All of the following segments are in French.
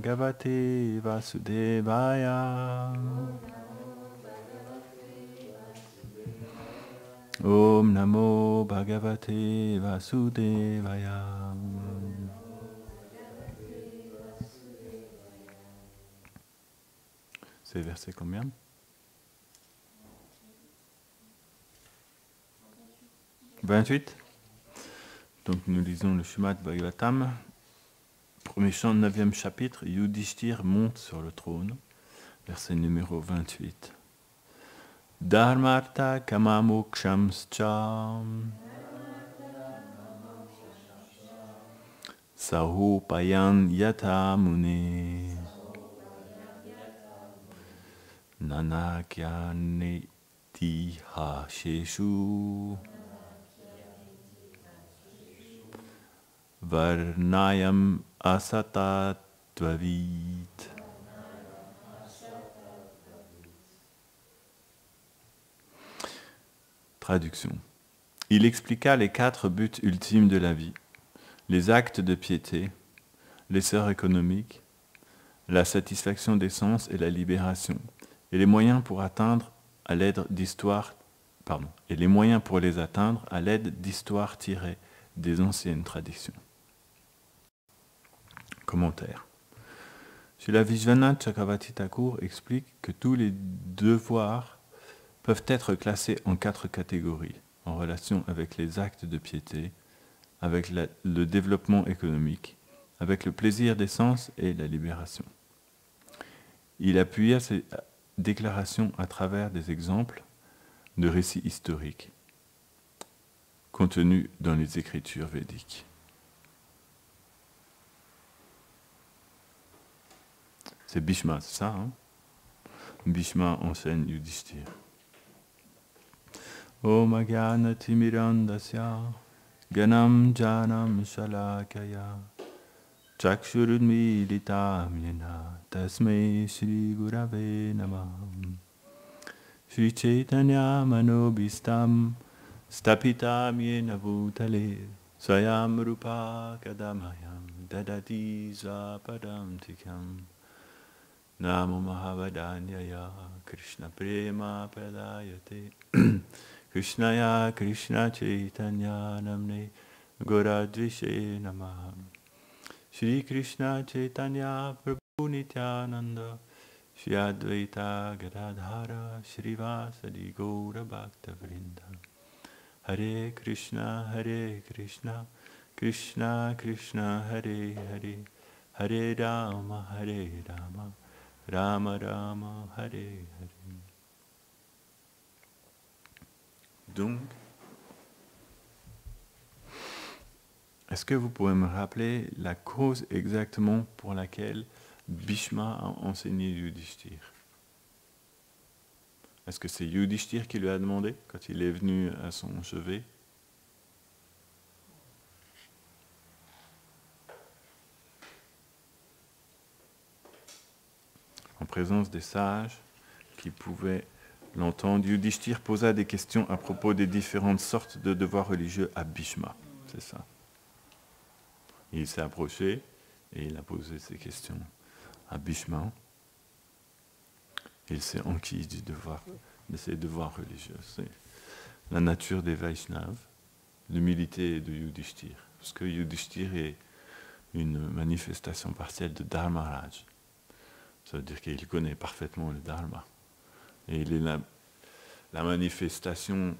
Bhagavate Vasudevaya. Om Namo Bhagavate Vasudevaya. C'est verset combien? 28. Donc nous lisons le Srimad Bhagavatam. Premier chant, 9e chapitre, Yudhishthir monte sur le trône. Verset numéro 28. Dharmartha kamamokshamscha sahopayan yata mune nanakyane hasheshu varnayam asatatvavit. Traduction. Il expliqua les 4 buts ultimes de la vie, les actes de piété, l'essor économique, la satisfaction des sens et la libération, et les moyens pour atteindre à l'aide d'histoires, et les moyens pour les atteindre à l'aide d'histoires tirées des anciennes traditions. Commentaire. Srila Vishwanath Chakravarti Thakur explique que tous les devoirs peuvent être classés en 4 catégories, en relation avec les actes de piété, avec le développement économique, avec le plaisir des sens et la libération. Il appuya ses déclarations à travers des exemples de récits historiques contenus dans les écritures védiques. C'est Bhishma, c'est ça, hein? Bhishma enseigne Yudhishthir. Om Agyana Timirandasya Ganam Janam Shalakaya Chakshurudmilitam Yena Tasmai Shri Gurave Namah Shri Chaitanya Manobhistam Stapitam Yena Bhutale Swayam Rupa Kadamayam Dadati Svapadam Tikam Namo Mahavadanyaya Krishna Prema Pradayate Krishnaya Krishna Chaitanya Namne Goradvishe Namah Shri Krishna Chaitanya Prabhu Nityananda Shri Advaita Gadadhara Shri Vasadi Gaura Bhakta Vrinda Hare Krishna Krishna Krishna Hare Hare Hare Rama Rama Rama Hare Hare. Donc, est-ce que vous pouvez me rappeler la cause exactement pour laquelle Bhishma a enseigné Yudhishthir? Est-ce que c'est Yudhishthir qui lui a demandé quand il est venu à son chevet? En présence des sages qui pouvaient l'entendre, Yudhishthir posa des questions à propos des différentes sortes de devoirs religieux à Bhishma. C'est ça. Il s'est approché et il a posé ces questions à Bhishma. Il s'est enquis de ces devoirs religieux. C'est la nature des Vaishnavas, l'humilité de Yudhishthir. Parce que Yudhishthir est une manifestation partielle de Dharmaraj. Ça veut dire qu'il connaît parfaitement le Dharma. Et il est la manifestation,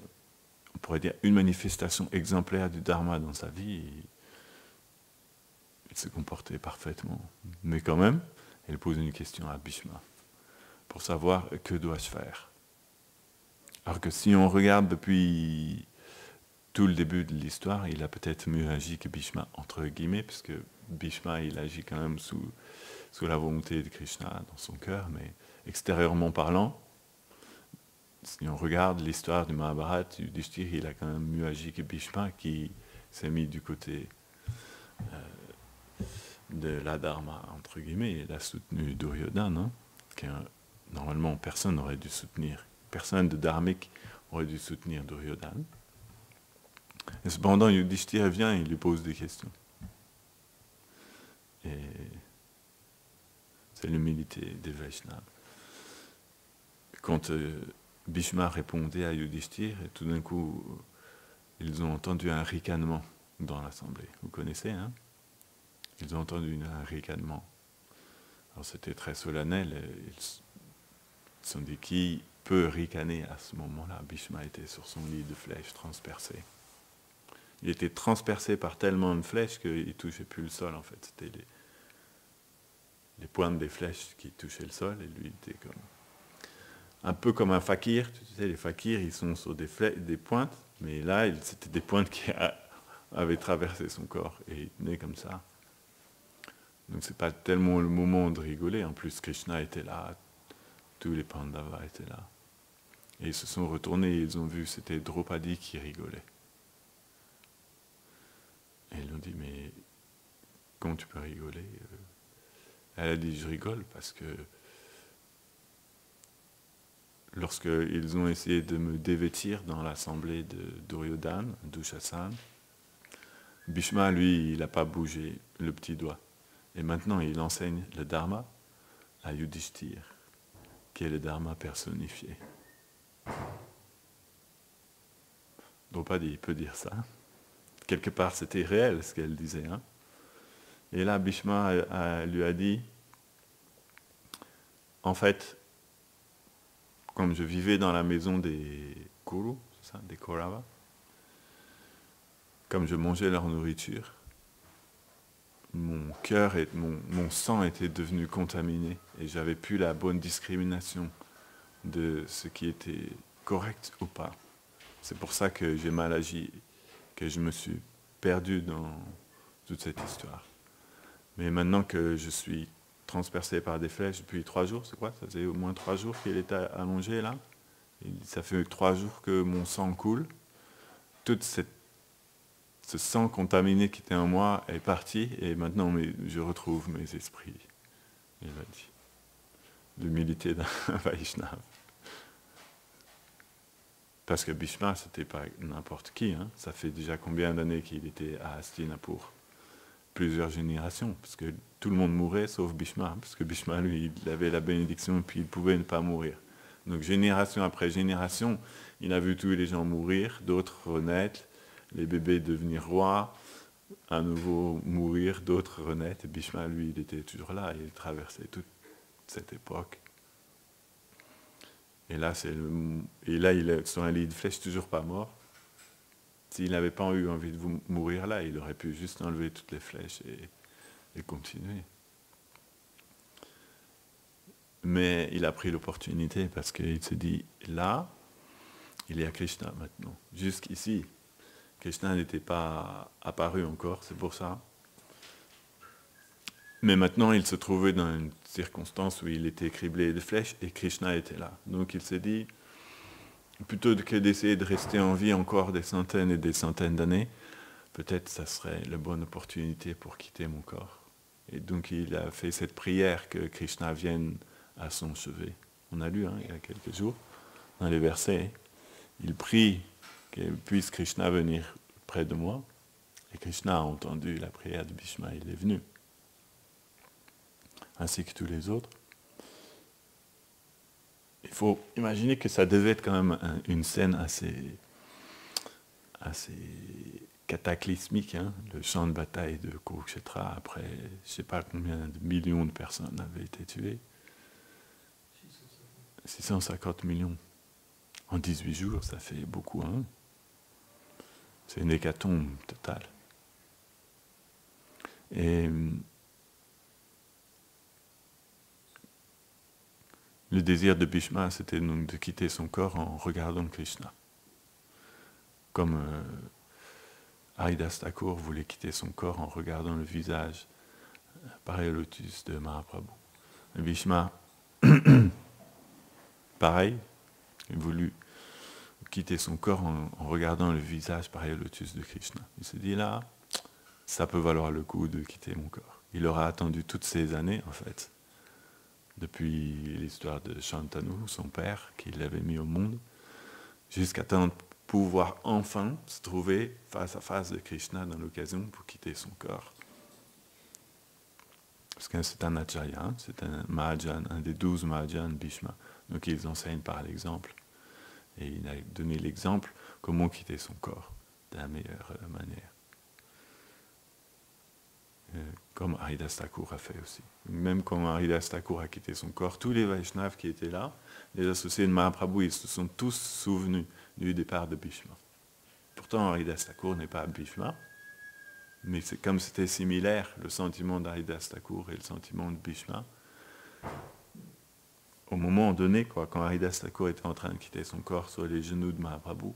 on pourrait dire une manifestation exemplaire du Dharma dans sa vie. Il se comportait parfaitement. Mais quand même, elle pose une question à Bhishma pour savoir que dois-je faire. Alors que si on regarde depuis tout le début de l'histoire, il a peut-être mieux agi que Bhishma, entre guillemets, puisque Bhishma, il agit quand même sous la volonté de Krishna dans son cœur, mais extérieurement parlant, si on regarde l'histoire du Mahabharata, Yudhishthir, il a quand même mieux agi que Bhishma, qui s'est mis du côté de la Dharma, entre guillemets. Il a soutenu Duryodhana, hein, normalement personne n'aurait dû soutenir, personne de dharmique aurait dû soutenir Duryodhana. Et cependant, Yudhishthir vient et il lui pose des questions. Et C'est l'humilité des Vaishnavas. Quand Bhishma répondait à Yudhishthir, et tout d'un coup, ils ont entendu un ricanement dans l'assemblée. Vous connaissez, hein? Ils ont entendu un ricanement. Alors c'était très solennel. Ils se sont dit, qui peut ricaner à ce moment-là? Bhishma était sur son lit de flèches transpercé. Il était transpercé par tellement de flèches qu'il ne touchait plus le sol, en fait. C'était les pointes des flèches qui touchaient le sol, et lui était comme... Un peu comme un fakir, tu sais, les fakirs, ils sont sur des pointes, mais là, c'était des pointes qui avaient traversé son corps, et il tenait comme ça. Donc c'est pas tellement le moment de rigoler, en plus Krishna était là, tous les Pandavas étaient là. Et ils se sont retournés, et ils ont vu, c'était Draupadi qui rigolait. Et ils ont dit, mais comment tu peux rigoler? Elle a dit, je rigole parce que lorsqu'ils ont essayé de me dévêtir dans l'assemblée de Duryodhana, Dushasana, Bhishma, lui, il n'a pas bougé le petit doigt. Et maintenant, il enseigne le Dharma à Yudhishthir, qui est le Dharma personnifié. Draupadi, il peut dire ça. Quelque part, c'était réel ce qu'elle disait. Hein. Et là, Bhishma lui a dit, en fait, comme je vivais dans la maison des Kuru, c'est ça, des Kaurava, comme je mangeais leur nourriture, mon cœur et mon sang étaient devenus contaminés et j'avais plus la bonne discrimination de ce qui était correct ou pas. C'est pour ça que j'ai mal agi, que je me suis perdu dans toute cette histoire. Mais maintenant que je suis transpercé par des flèches depuis 3 jours, c'est quoi? Ça faisait au moins 3 jours qu'il était allongé là. Et ça fait 3 jours que mon sang coule. Tout ce sang contaminé qui était en moi est parti et maintenant je retrouve mes esprits. Il a dit. L'humilité d'un Vaishnava. Parce que Bhishma, c'était pas n'importe qui. Hein. Ça fait déjà combien d'années qu'il était à Hastinapur? Plusieurs générations, parce que tout le monde mourait sauf Bhishma, parce que Bhishma, lui, il avait la bénédiction et puis il pouvait ne pas mourir. Donc génération après génération, il a vu tous les gens mourir, d'autres renaître, les bébés devenir rois, à nouveau mourir, d'autres renaître. Et Bhishma, lui, il était toujours là, il traversait toute cette époque. Et là, il est sur un lit de flèche, toujours pas mort. S'il n'avait pas eu envie de mourir là, il aurait pu juste enlever toutes les flèches et continuer. Mais il a pris l'opportunité parce qu'il se dit, là, il y a Krishna maintenant. Jusqu'ici, Krishna n'était pas apparu encore, c'est pour ça. Mais maintenant, il se trouvait dans une circonstance où il était criblé de flèches et Krishna était là. Donc il s'est dit, plutôt que d'essayer de rester en vie encore des centaines et des centaines d'années, peut-être ça serait la bonne opportunité pour quitter mon corps. Et donc il a fait cette prière que Krishna vienne à son chevet. On a lu il y a quelques jours, dans les versets, il prie que puisse Krishna venir près de moi. Et Krishna a entendu la prière de Bhishma, il est venu, ainsi que tous les autres. Il faut imaginer que ça devait être quand même une scène assez cataclysmique, hein, le champ de bataille de Kurukshetra, après je ne sais pas combien de millions de personnes avaient été tuées. 650 millions. En 18 jours, ça fait beaucoup. Hein. C'est une hécatombe totale. Et le désir de Bhishma, c'était donc de quitter son corps en regardant Krishna. Comme Haridas Thakur voulait quitter son corps en regardant le visage pareil au lotus de Mahaprabhu. Et Bhishma, pareil, il voulut quitter son corps en regardant le visage pareil au lotus de Krishna. Il s'est dit là, ça peut valoir le coup de quitter mon corps. Il aura attendu toutes ces années, en fait, depuis l'histoire de Shantanu, son père, qui l'avait mis au monde, jusqu'à temps de pouvoir enfin se trouver face à face de Krishna dans l'occasion pour quitter son corps. Parce que c'est un acharya, hein, c'est un Mahajan, un des 12 Mahajans Bhishma. Donc ils enseignent par l'exemple. Et il a donné l'exemple comment quitter son corps de la meilleure manière. Comme Haridas Thakur a fait aussi. Même quand Haridas Thakur a quitté son corps, tous les Vaishnavas qui étaient là, les associés de Mahaprabhu, ils se sont tous souvenus du départ de Bhishma. Pourtant, Haridas Thakur n'est pas Bhishma, mais c'est comme c'était similaire, le sentiment d'Haridas Thakur et le sentiment de Bhishma. Au moment donné, quoi, quand Haridas Thakur était en train de quitter son corps sur les genoux de Mahaprabhu,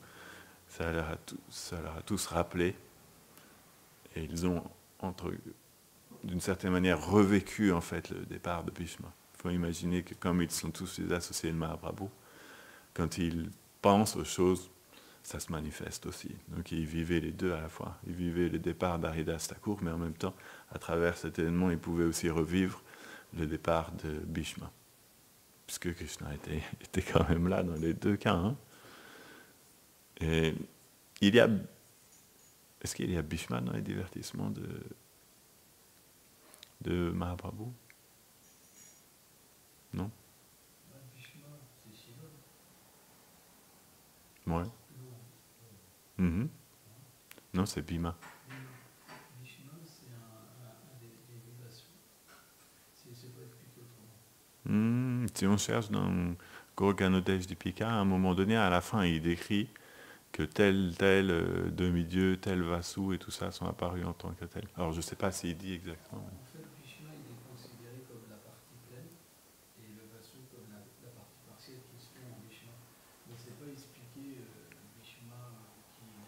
ça leur a tous rappelé, et ils ont, d'une certaine manière, revécu en fait le départ de Bhishma. Il faut imaginer que comme ils sont tous les associés de Mahaprabhu, quand ils pensent aux choses, ça se manifeste aussi. Donc ils vivaient les deux à la fois. Ils vivaient le départ d'Haridas Thakur, mais en même temps, à travers cet événement, ils pouvaient aussi revivre le départ de Bhishma. Puisque Krishna était quand même là dans les deux cas. Hein. Et est-ce qu'il y a Bhishma dans les divertissements de Mahaprabhu? Non? Bhishma, c'est Shiva. Ouais. Mm-hmm. Non, c'est Bhima. Bhishma, c'est un des vassaux. C'est pas expliqué autrement. Si on cherche dans Gorganodesh Dipika, à un moment donné, à la fin, il décrit que tel demi-dieu, tel vassou et tout ça sont apparus en tant que tel. Alors je ne sais pas s'il dit exactement. En fait, Bhishma, il est considéré comme la partie pleine et le vassou comme la partie partielle qui se fait en Bhishma. Mais c'est pas expliqué Bhishma qui est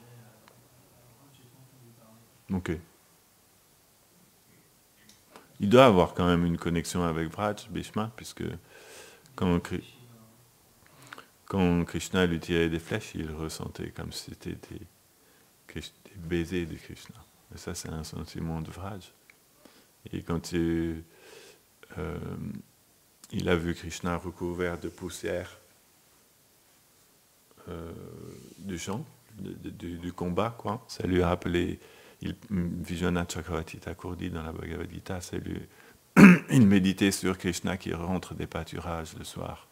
j'ai pas entendu parler. Ok. Il doit avoir quand même une connexion avec Vraj, Bhishma, puisque quand Krishna lui tirait des flèches, il ressentait comme si c'était des baisers de Krishna. Et ça, c'est un sentiment de Vraj. Et quand il a vu Krishna recouvert de poussière du champ, du combat, quoi, ça lui a rappelé, Vijwanath Chakravarti Thakur dit dans la Bhagavad Gita, il méditait sur Krishna qui rentre des pâturages le soir,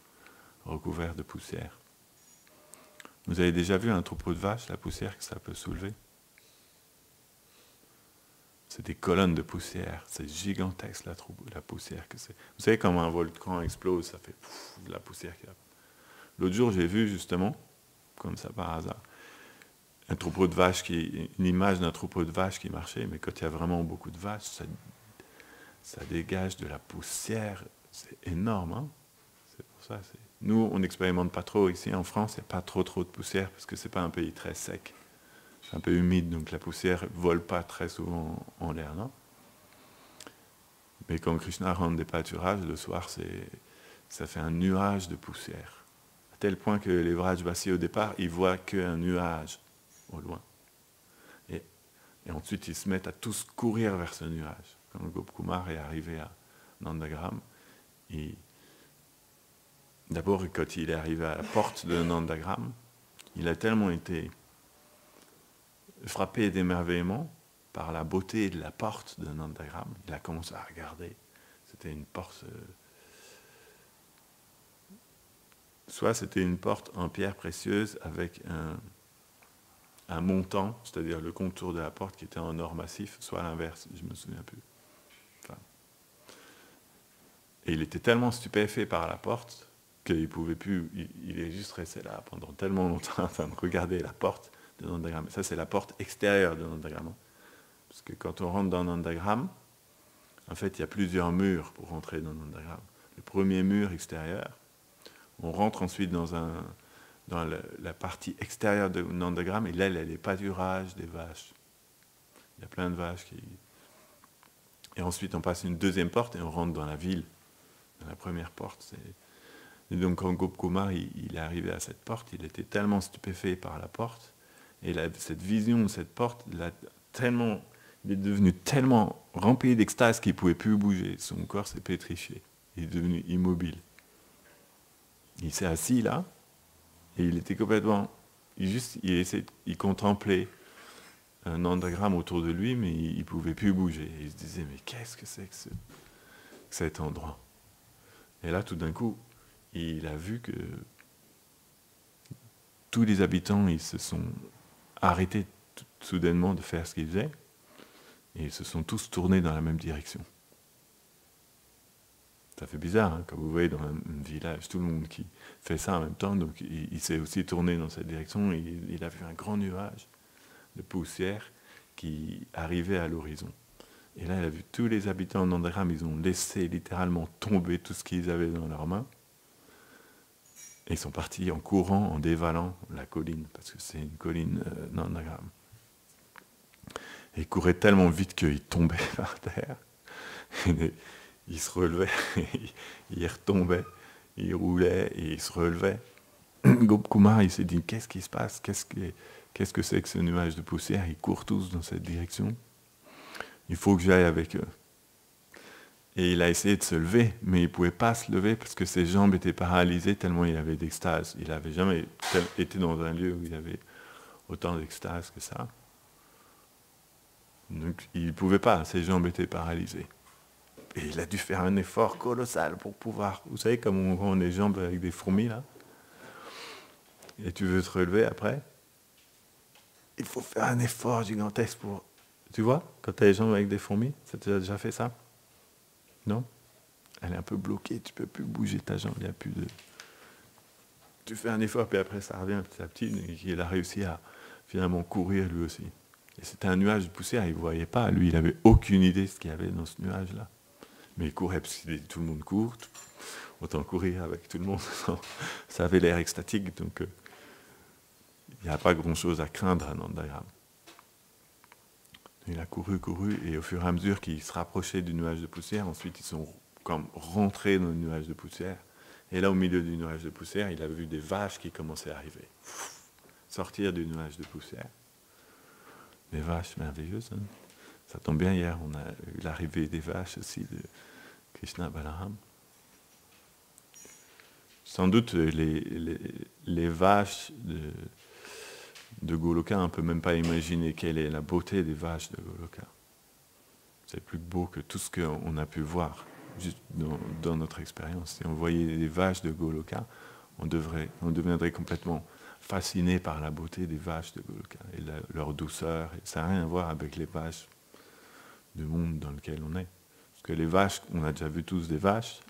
recouvert de poussière. Vous avez déjà vu un troupeau de vaches, la poussière que ça peut soulever? C'est des colonnes de poussière, c'est gigantesque la poussière que c'est. Vous savez comment un volcan explose, ça fait de la poussière qui a. L'autre jour, j'ai vu justement, comme ça par hasard, un troupeau de vaches une image d'un troupeau de vaches qui marchait, mais quand il y a vraiment beaucoup de vaches, ça dégage de la poussière, c'est énorme, hein? C'est pour ça. Nous, on n'expérimente pas trop ici en France, il n'y a pas trop de poussière parce que c'est pas un pays très sec. C'est un peu humide, donc la poussière ne vole pas très souvent en l'air, non? Mais quand Krishna rentre des pâturages, le soir, ça fait un nuage de poussière. À tel point que les Vrajvasis, au départ, ils voient qu'un nuage au loin. Et ensuite, ils se mettent à tous courir vers ce nuage. Quand Gopkumar est arrivé à Nandagram, d'abord, quand il est arrivé à la porte de Nandagram, il a tellement été frappé d'émerveillement par la beauté de la porte de Nandagram. Il a commencé à regarder. C'était une porte... soit c'était une porte en pierre précieuse avec un montant, c'est-à-dire le contour de la porte qui était en or massif, soit l'inverse, je ne me souviens plus. Enfin. Et il était tellement stupéfait par la porte qu'il ne pouvait plus... Il est juste resté là pendant tellement longtemps en train de regarder la porte de Nandagram. Ça, c'est la porte extérieure de Nandagram. Parce que quand on rentre dans Nandagram, en fait, il y a plusieurs murs pour rentrer dans Nandagram. Le premier mur extérieur, on rentre ensuite dans la partie extérieure de Nandagram, et là, il y a les pâturages des vaches. Il y a plein de vaches qui... Et ensuite, on passe une deuxième porte et on rentre dans la ville. Dans la première porte, Et donc, quand Gopkumar il est arrivé à cette porte, il était tellement stupéfait par la porte, et cette vision de cette porte, il est devenu tellement rempli d'extase qu'il ne pouvait plus bouger. Son corps s'est pétrifié. Il est devenu immobile. Il s'est assis là, et il était complètement... Il contemplait un Nandagram autour de lui, mais il ne pouvait plus bouger. Et il se disait, mais qu'est-ce que c'est que cet endroit. Et là, tout d'un coup, il a vu que tous les habitants, ils se sont arrêtés soudainement de faire ce qu'ils faisaient, et ils se sont tous tournés dans la même direction. Ça fait bizarre, hein, quand vous voyez dans un village, tout le monde qui fait ça en même temps, donc il s'est aussi tourné dans cette direction, et il a vu un grand nuage de poussière qui arrivait à l'horizon. Et là, il a vu tous les habitants de Nandagram, ils ont laissé littéralement tomber tout ce qu'ils avaient dans leurs mains, et ils sont partis en courant, en dévalant la colline, parce que c'est une colline Nandagram. Et ils couraient tellement vite qu'ils tombaient par terre. Il se relevait, il retombait, il roulait et il se relevait. Gopkumar, il s'est dit, qu'est-ce qui se passe? Qu'est-ce que c'est que ce nuage de poussière? Ils courent tous dans cette direction. Il faut que j'aille avec eux. Et il a essayé de se lever, mais il ne pouvait pas se lever parce que ses jambes étaient paralysées tellement il avait d'extase. Il n'avait jamais été dans un lieu où il avait autant d'extase que ça. Donc il ne pouvait pas, ses jambes étaient paralysées. Et il a dû faire un effort colossal pour pouvoir... Vous savez, comme on rend les jambes avec des fourmis, là, et tu veux te relever après, il faut faire un effort gigantesque pour... Tu vois, quand tu as les jambes avec des fourmis, tu as déjà fait ça? Non? Elle est un peu bloquée, tu ne peux plus bouger ta jambe, il n'y a plus de... Tu fais un effort, puis après ça revient petit à petit, et il a réussi à finalement courir lui aussi. Et c'était un nuage de poussière, il ne voyait pas, lui, il n'avait aucune idée de ce qu'il y avait dans ce nuage-là. Mais il courait, parce que tout le monde court, autant courir avec tout le monde. Ça avait l'air extatique, donc il n'y a pas grand-chose à craindre à Nandagram. Il a couru, et au fur et à mesure qu'il se rapprochait du nuage de poussière, ensuite ils sont comme rentrés dans le nuage de poussière. Et là, au milieu du nuage de poussière, il a vu des vaches qui commençaient à arriver. Sortir du nuage de poussière. Des vaches merveilleuses, hein. Ça tombe bien, hier, on a eu l'arrivée des vaches aussi de Krishna Balaram. Sans doute, les vaches de Goloka, on ne peut même pas imaginer quelle est la beauté des vaches de Goloka. C'est plus beau que tout ce qu'on a pu voir juste dans notre expérience. Si on voyait les vaches de Goloka, on deviendrait complètement fasciné par la beauté des vaches de Goloka et leur douceur. Et ça n'a rien à voir avec les vaches du monde dans lequel on est. Parce que les vaches, on a déjà vu tous des vaches,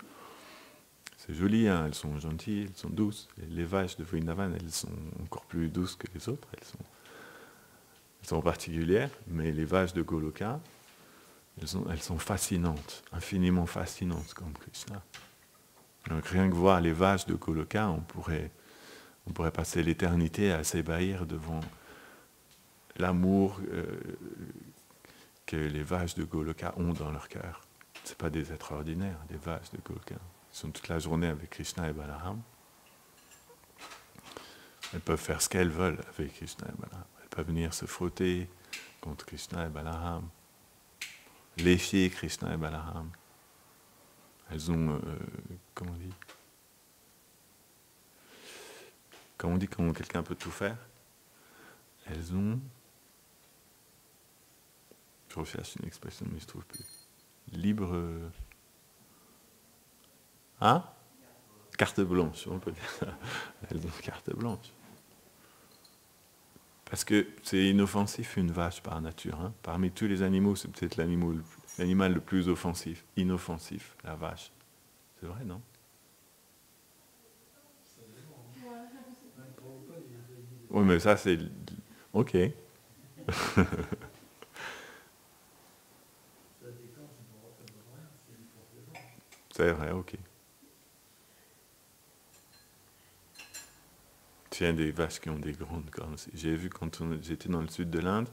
c'est joli, hein, elles sont gentilles, elles sont douces. Et les vaches de Vrindavan, elles sont encore plus douces que les autres, elles sont particulières, mais les vaches de Goloka, elles sont fascinantes, infiniment fascinantes comme Krishna. Donc rien que voir les vaches de Goloka, on pourrait passer l'éternité à s'ébahir devant l'amour que les vaches de Goloka ont dans leur cœur. Ce pas des êtres ordinaires, des vaches de Goloka. Ils sont toute la journée avec Krishna et Balaram. Elles peuvent faire ce qu'elles veulent avec Krishna et Balaram. Elles peuvent venir se frotter contre Krishna et Balaram, lécher Krishna et Balaram. Elles ont, comment on dit quand quelqu'un peut tout faire? Elles ont... Je recherche une expression, mais je ne trouve plus. Libre... Hein? Carte blanche, on peut dire ça. Elles ont carte blanche. Parce que c'est inoffensif une vache par nature. Hein. Parmi tous les animaux, c'est peut-être l'animal le plus offensif, inoffensif, la vache. C'est vrai, non? Oui, mais ça c'est... Ok. C'est vrai, ok. Il y a des vaches qui ont des grandes cornes aussi. J'ai vu quand j'étais dans le sud de l'Inde,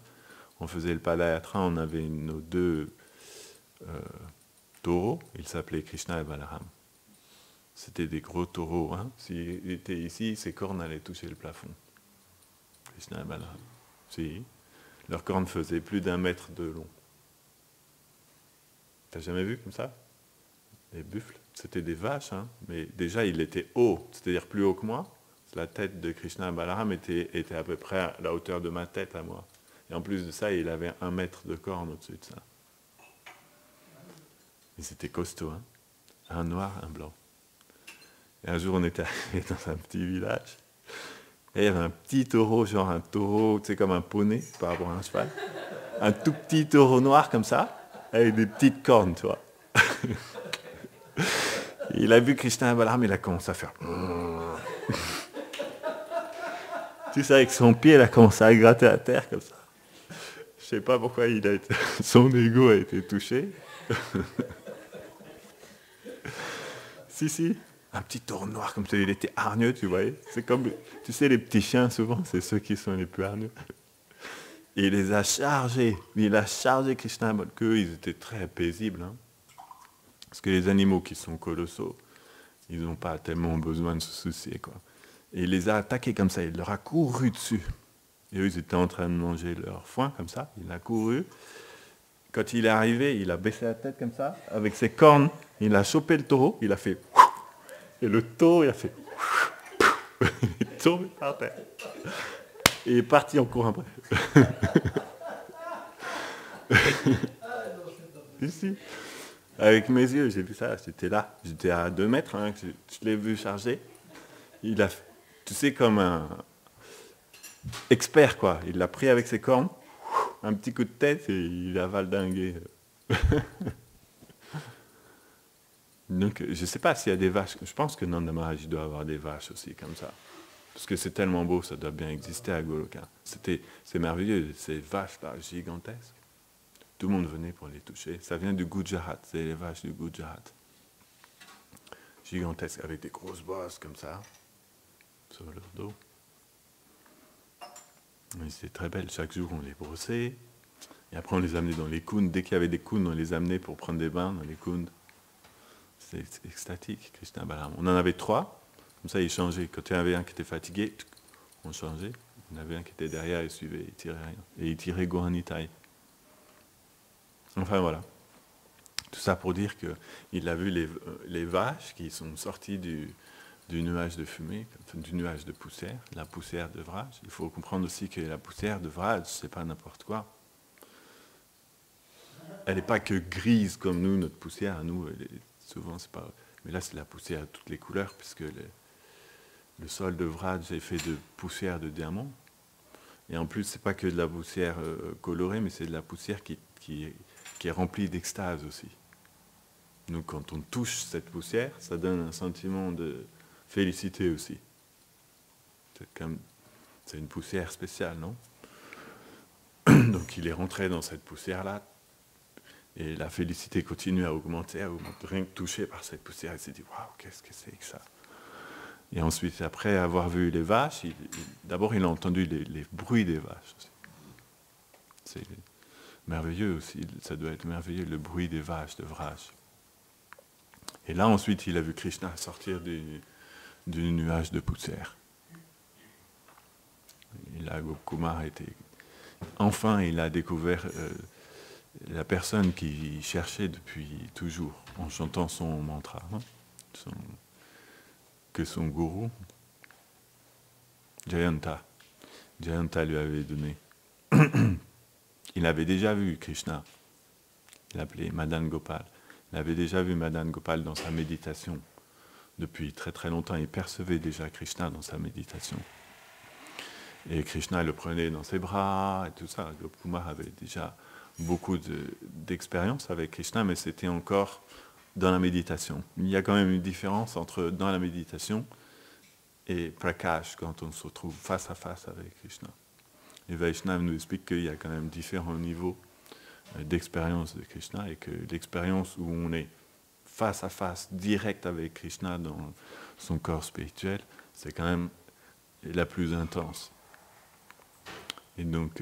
on faisait le Padayatra, on avait nos deux taureaux, ils s'appelaient Krishna et Balaram. C'était des gros taureaux. Hein. S'ils étaient ici, ses cornes allaient toucher le plafond. Krishna et Balaram. Si. Leurs cornes faisaient plus d'1 mètre de long. T'as jamais vu comme ça? Les buffles, c'était des vaches, hein, mais déjà il était haut, c'est-à-dire plus haut que moi. La tête de Krishna Balaram était à peu près à la hauteur de ma tête à moi. Et en plus de ça, il avait 1 mètre de corne au-dessus de ça. Et c'était costaud, hein. un noir, un blanc. Et un jour, on était arrivé dans un petit village, et il y avait un petit taureau, genre un taureau, tu sais, comme un poney par rapport à un cheval. Un tout petit taureau noir comme ça, avec des petites cornes, tu vois. Il a vu Krishna et Balaram, il a commencé à faire... Tu sais, avec son pied, il a commencé à gratter la terre comme ça. Je sais pas pourquoi son ego a été touché. Si, un petit taureau noir comme ça, il était hargneux, tu voyais. C'est comme, tu sais, les petits chiens, souvent, c'est ceux qui sont les plus hargneux. Et il les a chargés. Il a chargé Krishna, qu'eux, ils étaient très paisibles. Hein. Parce que les animaux qui sont colossaux, ils n'ont pas tellement besoin de se soucier, quoi. Et il les a attaqués comme ça, il leur a couru dessus. Et eux, ils étaient en train de manger leur foin, comme ça. Il a couru. Quand il est arrivé, il a baissé la tête comme ça, avec ses cornes. Il a chopé le taureau, il a fait... Et le taureau, il a fait... Il est tombé par terre. Et il est parti en courant après. Ici. Avec mes yeux, j'ai vu ça, j'étais là. J'étais à 2 mètres, hein, je l'ai vu charger. Il a, tu sais, comme un expert, quoi. Il l'a pris avec ses cornes, un petit coup de tête et il a valdingué. Donc, je ne sais pas s'il y a des vaches. Je pense que Nanda Maharaj doit avoir des vaches aussi, comme ça. Parce que c'est tellement beau, ça doit bien exister à Goloka. C'est merveilleux, ces vaches-là, gigantesques. Tout le monde venait pour les toucher. Ça vient du Gujarat, c'est les vaches du Gujarat. Gigantesques, avec des grosses bosses comme ça, sur leur dos. C'était très belle, chaque jour on les brossait. Et après on les amenait dans les kounds. Dès qu'il y avait des kounds, on les amenait pour prendre des bains dans les kounds. C'est extatique, Krishna Balaram. On en avait 3, comme ça ils changeaient. Quand il y en avait un qui était fatigué, on changeait. Il y en avait un qui était derrière, il suivait, il tirait rien. Et il tirait Gohanitai. Enfin voilà. Tout ça pour dire qu'il a vu les vaches qui sont sorties du nuage de fumée, du nuage de poussière, la poussière de Vraj. Il faut comprendre aussi que la poussière de Vraj, c'est pas n'importe quoi. Elle n'est pas que grise comme nous, notre poussière, à nous, souvent c'est pas... Mais là c'est la poussière de toutes les couleurs, puisque le sol de Vraj est fait de poussière de diamant. Et en plus, c'est pas que de la poussière colorée, mais c'est de la poussière qui est remplie d'extase aussi. Donc quand on touche cette poussière, ça donne un sentiment de félicité aussi. C'est une poussière spéciale, non? Donc il est rentré dans cette poussière-là, et la félicité continue à augmenter, rien que touché par cette poussière, il s'est dit « Waouh, qu'est-ce que c'est que ça ?» Et ensuite, après avoir vu les vaches, d'abord il a entendu les bruits des vaches aussi. C'est merveilleux aussi, ça doit être merveilleux, le bruit des vaches de Vraj. Et là, ensuite, il a vu Krishna sortir du nuage de poussière. Et là, Gopkumar était... Enfin, il a découvert la personne qu'il cherchait depuis toujours, en chantant son mantra, hein, que son gourou, Jayanta lui avait donné. Il avait déjà vu Krishna, il l'appelait Madan Gopal. Il avait déjà vu Madan Gopal dans sa méditation. Depuis très très longtemps, il percevait déjà Krishna dans sa méditation. Et Krishna le prenait dans ses bras et tout ça. Gopkumar avait déjà beaucoup d'expérience avec Krishna, mais c'était encore dans la méditation. Il y a quand même une différence entre dans la méditation et Prakash, quand on se retrouve face à face avec Krishna. Et Vaishnava nous explique qu'il y a quand même différents niveaux d'expérience de Krishna, et que l'expérience où on est face à face, direct avec Krishna dans son corps spirituel, c'est quand même la plus intense. Et donc,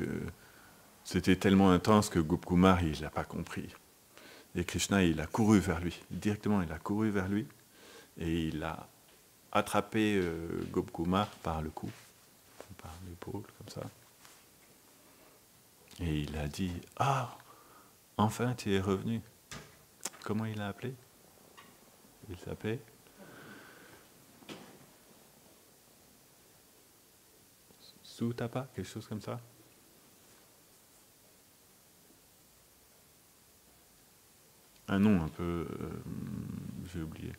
c'était tellement intense que Gopkumar, il n'a pas compris. Et Krishna, il a couru vers lui. Directement, il a couru vers lui, et il a attrapé Gopkumar par le cou, par l'épaule, comme ça. Et il a dit « Ah, enfin tu es revenu !» Comment il l'a appelé? Il s'appelait Sutapa, quelque chose comme ça. Un nom un peu... j'ai oublié.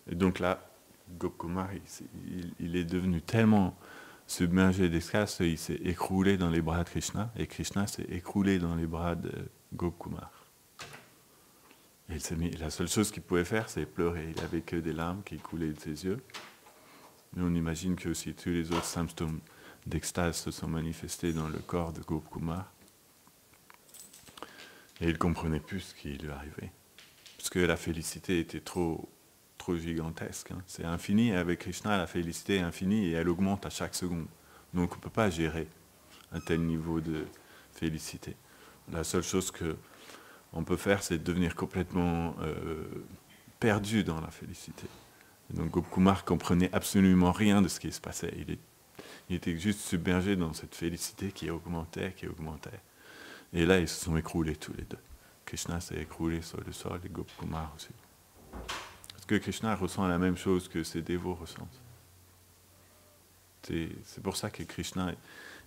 Et donc là, Gopkumar, il est devenu tellement submergé d'extase qu'il s'est écroulé dans les bras de Krishna, et Krishna s'est écroulé dans les bras de Gopkumar. Et la seule chose qu'il pouvait faire, c'est pleurer. Il n'avait que des larmes qui coulaient de ses yeux. Mais on imagine que aussi tous les autres symptômes d'extase se sont manifestés dans le corps de Gopkumar. Et il ne comprenait plus ce qui lui arrivait. Parce que la félicité était trop gigantesque. Hein. C'est infini, et avec Krishna, la félicité est infinie et elle augmente à chaque seconde. Donc on ne peut pas gérer un tel niveau de félicité. La seule chose qu'on peut faire, c'est devenir complètement perdu dans la félicité. Et donc Gopkumar comprenait absolument rien de ce qui se passait. Il était juste submergé dans cette félicité qui augmentait, qui augmentait. Et là, ils se sont écroulés tous les deux. Krishna s'est écroulé sur le sol et Gopkumar aussi. Parce que Krishna ressent la même chose que ses dévots ressentent. C'est pour ça que Krishna,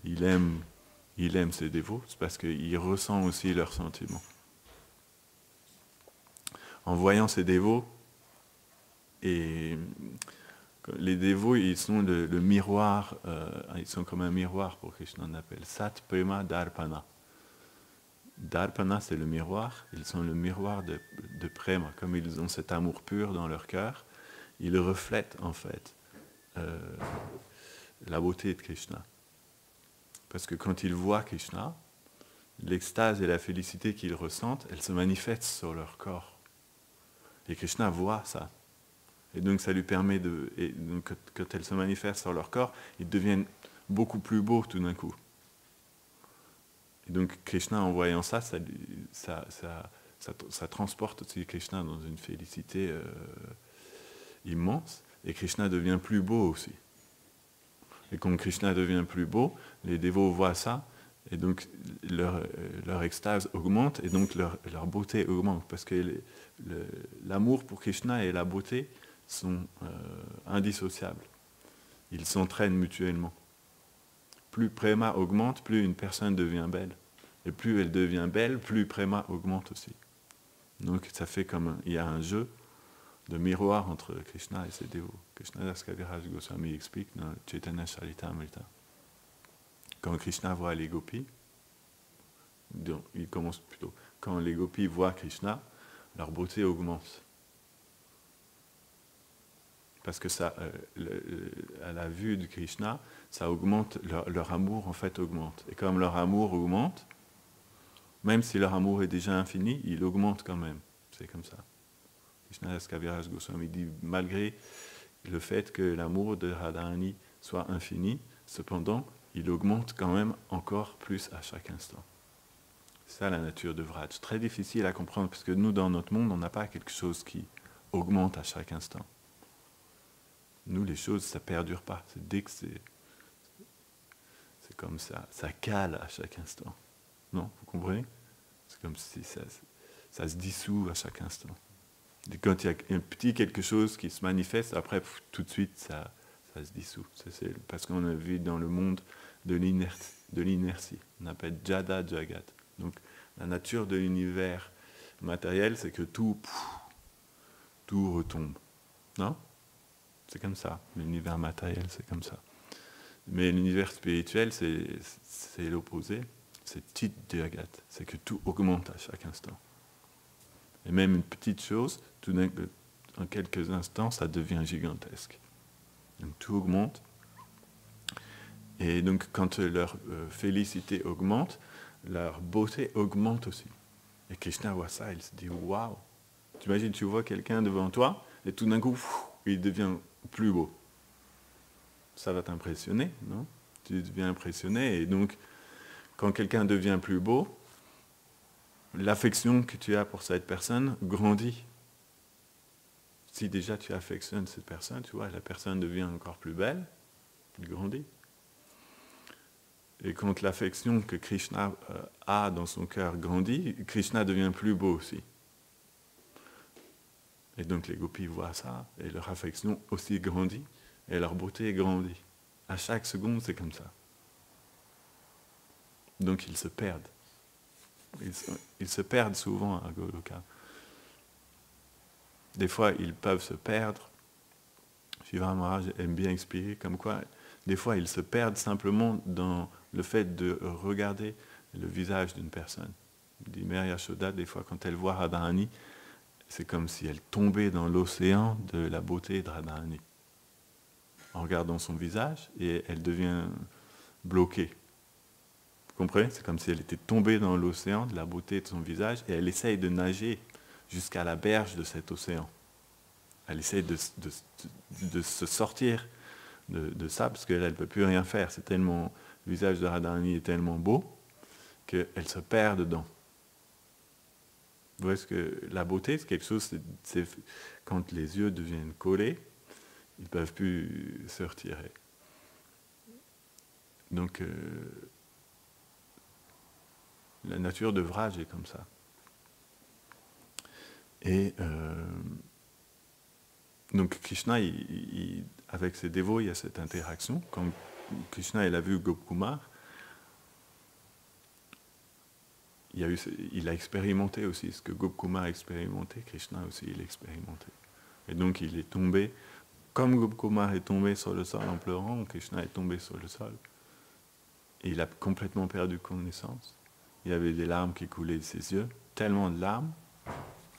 il aime ses dévots, c'est parce qu'il ressent aussi leurs sentiments. En voyant ses dévots, et les dévots, ils sont le miroir, ils sont comme un miroir pour Krishna, on appelle Sat Prema Darpana. Darpana, c'est le miroir, ils sont le miroir de Prema, comme ils ont cet amour pur dans leur cœur, ils reflètent en fait la beauté de Krishna. Parce que quand ils voient Krishna, l'extase et la félicité qu'ils ressentent, elles se manifestent sur leur corps. Et Krishna voit ça. Et donc ça lui permet et donc, quand elles se manifestent sur leur corps, ils deviennent beaucoup plus beaux tout d'un coup. Et donc Krishna, en voyant ça, ça transporte aussi Krishna dans une félicité immense. Et Krishna devient plus beau aussi. Et quand Krishna devient plus beau, les dévots voient ça, et donc leur extase augmente, et donc leur beauté augmente, parce que l'amour pour Krishna et la beauté sont indissociables. Ils s'entraînent mutuellement. Plus Prema augmente, plus une personne devient belle. Et plus elle devient belle, plus Prema augmente aussi. Donc ça fait il y a un jeu de miroir entre Krishna et ses dévots. Krishnadas Kaviraj Goswami explique dans Chaitanya Charitamrita. Quand Krishna voit les gopis, il commence plutôt, quand les gopis voient Krishna, leur beauté augmente. Parce que ça, à la vue de Krishna, ça augmente, leur amour en fait augmente. Et comme leur amour augmente, même si leur amour est déjà infini, il augmente quand même. C'est comme ça. Krishnadas Kaviraj Goswami dit, malgré le fait que l'amour de Radharani soit infini, cependant, il augmente quand même encore plus à chaque instant. C'est ça la nature de Vraj. Très difficile à comprendre, parce que nous, dans notre monde, on n'a pas quelque chose qui augmente à chaque instant. Nous, les choses, ça ne perdure pas. C'est dès que c'est comme ça cale à chaque instant. Non, vous comprenez? C'est comme si ça se dissout à chaque instant. Et quand il y a un petit quelque chose qui se manifeste, après, tout de suite, ça se dissout. C'est parce qu'on a vu dans le monde de l'inertie. On appelle Jada Jagat. Donc, la nature de l'univers matériel, c'est que tout retombe. Non? C'est comme ça. L'univers matériel, c'est comme ça. Mais l'univers spirituel, c'est l'opposé. C'est Chit Jagat. C'est que tout augmente à chaque instant. Et même une petite chose, en quelques instants, ça devient gigantesque. Donc tout augmente. Et donc quand leur félicité augmente, leur beauté augmente aussi. Et Krishna voit ça, il se dit, waouh! Tu imagines, tu vois quelqu'un devant toi, et tout d'un coup, il devient plus beau. Ça va t'impressionner, non? Tu deviens impressionné, et donc, quand quelqu'un devient plus beau, l'affection que tu as pour cette personne grandit. Si déjà tu affectionnes cette personne, tu vois, la personne devient encore plus belle, elle grandit. Et quand l'affection que Krishna a dans son cœur grandit, Krishna devient plus beau aussi. Et donc les gopis voient ça, et leur affection aussi grandit, et leur beauté grandit. À chaque seconde, c'est comme ça. Donc ils se perdent. ils se perdent souvent à Goloka. Des fois, ils peuvent se perdre. Shiva Maharaj aime bien expliquer comme quoi, des fois, ils se perdent simplement dans le fait de regarder le visage d'une personne. Il dit Mère Yashoda, des fois, quand elle voit Radharani, c'est comme si elle tombait dans l'océan de la beauté de Radharani. En regardant son visage, et elle devient bloquée. Vous comprenez? C'est comme si elle était tombée dans l'océan de la beauté de son visage, et elle essaye de nager jusqu'à la berge de cet océan. Elle essaye de se sortir de ça, parce qu'elle ne peut plus rien faire. C'est tellement, le visage de Radharani est tellement beau qu'elle se perd dedans. Vous voyez ce que la beauté, c'est quelque chose, c'est quand les yeux deviennent collés, ils ne peuvent plus se retirer. Donc, la nature de Vraj est comme ça. Et donc Krishna, avec ses dévots, il y a cette interaction. Quand Krishna il a vu Gopkumar, il a expérimenté aussi ce que Gopkumar a expérimenté, Krishna aussi il a expérimenté. Et donc il est tombé, comme Gopkumar est tombé sur le sol en pleurant, Krishna est tombé sur le sol. Et il a complètement perdu connaissance. Il y avait des larmes qui coulaient de ses yeux, tellement de larmes,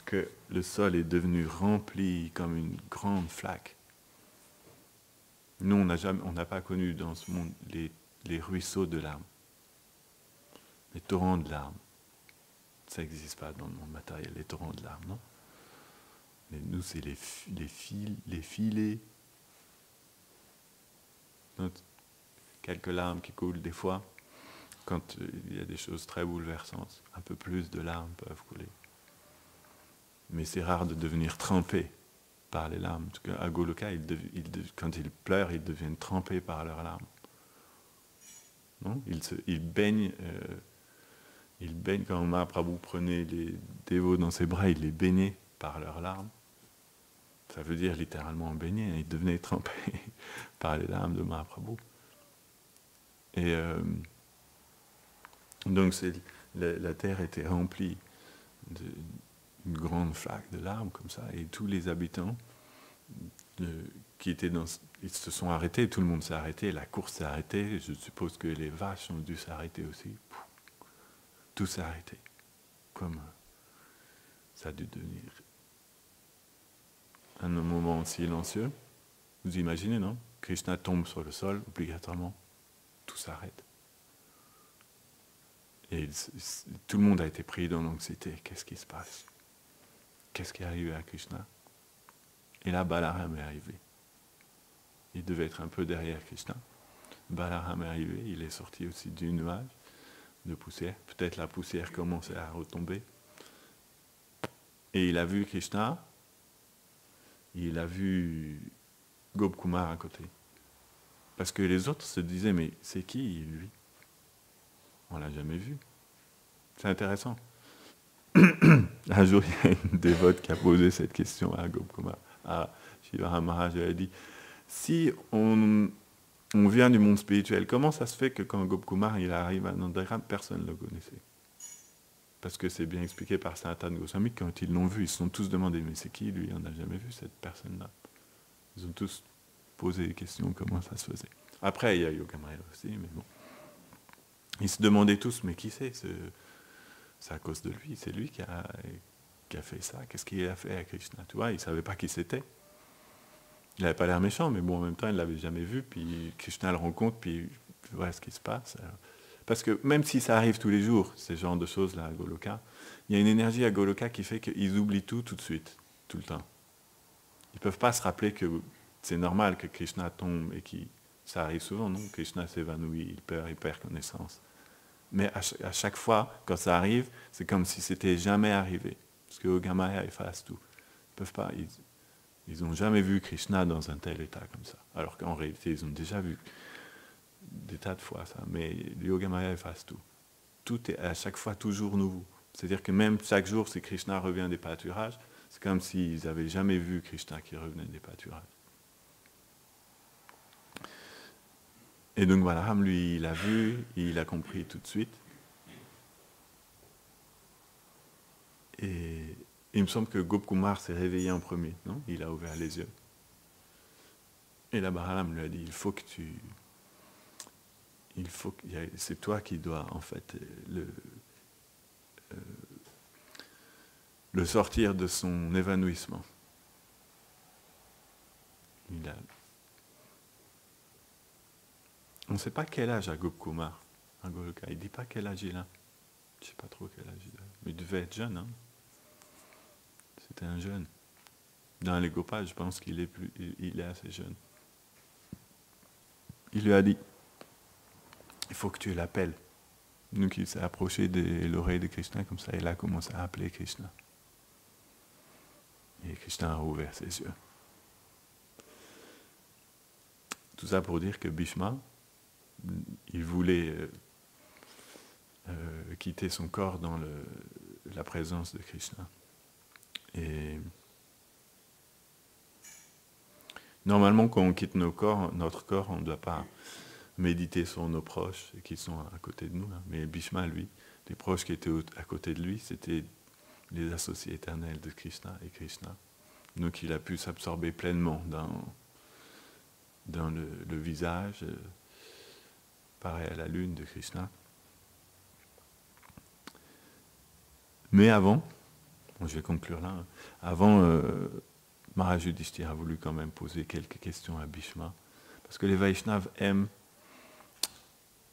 que le sol est devenu rempli comme une grande flaque. Nous, on n'a pas connu dans ce monde les ruisseaux de larmes, les torrents de larmes. Ça n'existe pas dans le monde matériel, les torrents de larmes, non? Mais nous, c'est les filets. Donc, quelques larmes qui coulent des fois, quand il y a des choses très bouleversantes. Un peu plus de larmes peuvent couler. Mais c'est rare de devenir trempé par les larmes. En tout cas, à Goloka, quand ils pleurent, ils deviennent trempés par leurs larmes. Non? Ils baignent quand Mahaprabhu prenait les dévots dans ses bras, il les baignait par leurs larmes. Ça veut dire littéralement baigner, ils devenaient trempés par les larmes de Mahaprabhu. Et donc la terre était remplie d'une grande flaque de larmes comme ça, et tous les habitants qui étaient ils se sont arrêtés, tout le monde s'est arrêté, la course s'est arrêtée, je suppose que les vaches ont dû s'arrêter aussi. Tout s'est arrêté. Comme ça a dû devenir un moment silencieux. Vous imaginez, non? Krishna tombe sur le sol, obligatoirement, tout s'arrête. Et tout le monde a été pris dans l'anxiété. Qu'est-ce qui se passe? Qu'est-ce qui est arrivé à Krishna? Et là, Balaram est arrivé. Il devait être un peu derrière Krishna. Balaram est arrivé, il est sorti aussi du nuage de poussière. Peut-être la poussière commençait à retomber. Et il a vu Krishna, il a vu Gopkumar à côté. Parce que les autres se disaient, mais c'est qui lui? On ne l'a jamais vu. C'est intéressant. Un jour, il y a une dévote qui a posé cette question à Gopkumar, à Shiva Maharaj. Elle a dit, si on vient du monde spirituel, comment ça se fait que quand Gopkumar il arrive à Nandagram, personne ne le connaissait? Parce que c'est bien expliqué par Sanatana Goswami, quand ils l'ont vu, ils se sont tous demandé, mais c'est qui lui? On n'a jamais vu cette personne-là. Ils ont tous posé des questions, comment ça se faisait. Après, il y a Yogamaya aussi, mais bon. Ils se demandaient tous, mais qui c'est? C'est à cause de lui, c'est lui qui a fait ça. Qu'est-ce qu'il a fait à Krishna? Tu vois, ils ne savaient pas qui c'était. Il n'avait pas l'air méchant, mais bon, en même temps, il ne l'avait jamais vu, puis Krishna le rencontre, puis voilà ce qui se passe. Parce que même si ça arrive tous les jours, ces genres de choses-là à Goloka, il y a une énergie à Goloka qui fait qu'ils oublient tout de suite, tout le temps. Ils ne peuvent pas se rappeler que c'est normal que Krishna tombe et que ça arrive souvent, non? Krishna s'évanouit, il perd connaissance. Mais à chaque fois, quand ça arrive, c'est comme si c'était jamais arrivé. Parce que Yogamaya efface tout. Ils peuvent pas, ils n'ont jamais vu Krishna dans un tel état comme ça. Alors qu'en réalité, ils ont déjà vu des tas de fois ça. Mais le Yogamaya efface tout. Tout est à chaque fois toujours nouveau. C'est-à-dire que même chaque jour, si Krishna revient des pâturages, c'est comme s'ils n'avaient jamais vu Krishna qui revenait des pâturages. Et donc Balaram, lui, il a vu, il a compris tout de suite. Il me semble que Gopkumar s'est réveillé en premier, non? Il a ouvert les yeux. Et la Balaram lui a dit, c'est toi qui dois en fait le sortir de son évanouissement. On ne sait pas quel âge a Gopkumar, un Goloka. Il ne dit pas quel âge il a. Je ne sais pas trop quel âge il a. Mais il devait être jeune, hein. C'était un jeune. Dans les Gopas, je pense qu'il est assez jeune. Il lui a dit, il faut que tu l'appelles. Donc il s'est approché de l'oreille de Krishna, comme ça il a commencé à appeler Krishna. Et Krishna a ouvert ses yeux. Tout ça pour dire que Bhishma, il voulait quitter son corps dans la présence de Krishna. Et normalement, quand on quitte notre corps, on ne doit pas méditer sur nos proches qui sont à côté de nous. Hein. Mais Bhishma, lui, les proches qui étaient à côté de lui, c'était les associés éternels de Krishna et Krishna. Donc il a pu s'absorber pleinement dans le visage, pareil à la lune de Krishna. Mais avant, je vais conclure là, avant, Maharaj Yudhishthira a voulu quand même poser quelques questions à Bhishma, parce que les Vaishnavas aiment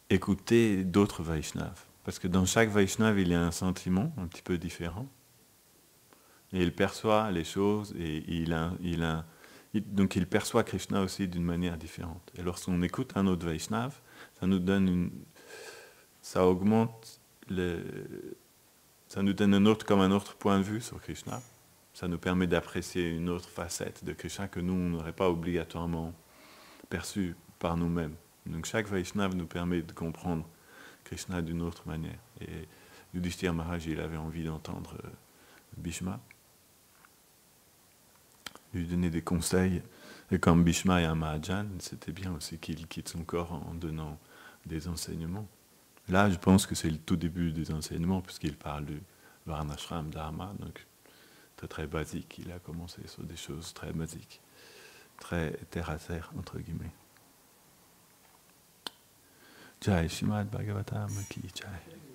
écouter d'autres Vaishnavas, parce que dans chaque Vaishnava, il y a un sentiment un petit peu différent, et il perçoit les choses, et donc il perçoit Krishna aussi d'une manière différente. Et lorsqu'on écoute un autre Vaishnava, ça nous donne ça augmente ça nous donne un autre point de vue sur Krishna. Ça nous permet d'apprécier une autre facette de Krishna que nous, on n'aurait pas obligatoirement perçue par nous-mêmes. Donc chaque Vaishnava nous permet de comprendre Krishna d'une autre manière. Et Yudhishthira Maharaj, il avait envie d'entendre Bhishma, lui donner des conseils. Et comme Bhishma est un Mahajan, c'était bien aussi qu'il quitte son corps en donnant des enseignements. Là, je pense que c'est le tout début des enseignements, puisqu'il parle du Varnashram Dharma, donc très très basique. Il a commencé sur des choses très basiques, très terre à terre, entre guillemets. Jai Srimad Bhagavatam Ki Jai.